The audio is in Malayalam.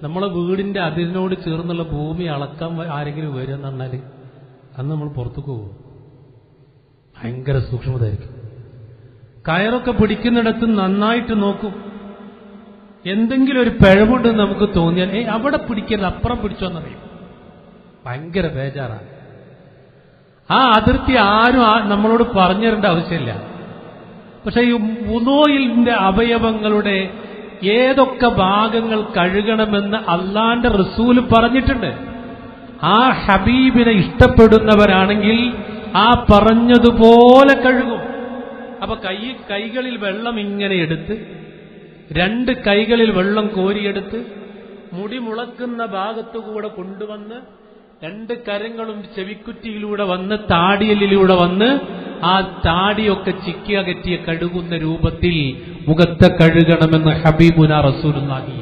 നമ്മളെ വീടിന്റെ അതിരിനോട് ചേർന്നുള്ള ഭൂമി അളക്കാൻ ആരെങ്കിലും വരിക എന്ന് പറഞ്ഞാൽ അന്ന് നമ്മൾ പുറത്തേക്ക് പോകും. ഭയങ്കര സൂക്ഷ്മതയായിരിക്കും. കയറൊക്കെ പിടിക്കുന്നിടത്ത് നന്നായിട്ട് നോക്കും. എന്തെങ്കിലും ഒരു പിഴവുണ്ടെന്ന് നമുക്ക് തോന്നിയാൽ അവിടെ പിടിക്കരുത്, അപ്പുറം പിടിച്ചോന്നറിയും. ഭയങ്കര ബേജാറാണ്. ആ അതിർത്തി ആരും നമ്മളോട് പറഞ്ഞു തരേണ്ട ആവശ്യമില്ല. പക്ഷെ ഈ വുളൂഇന്റെ അവയവങ്ങളുടെ ഏതൊക്കെ ഭാഗങ്ങൾ കഴുകണമെന്ന് അള്ളാന്റെ റസൂല് പറഞ്ഞിട്ടുണ്ട്. ആ ഹബീബിനെ ഇഷ്ടപ്പെടുന്നവരാണെങ്കിൽ ആ പറഞ്ഞതുപോലെ കഴുകും. അപ്പൊ കൈകളിൽ വെള്ളം ഇങ്ങനെ എടുത്ത്, 2 കൈകളിൽ വെള്ളം കോരിയെടുത്ത് മുടി മുളക്കുന്ന ഭാഗത്തുകൂടെ കൊണ്ടുവന്ന് 2 കരങ്ങളും ചെവിക്കുറ്റിയിലൂടെ വന്ന് താടിയലിലൂടെ വന്ന് ആ താടിയൊക്കെ ചിക്കി അകറ്റിയ കഴുകുന്ന രൂപത്തിൽ മുഖത്തെ കഴുകണമെന്ന് ഹബീബുന റസൂലുള്ളാഹി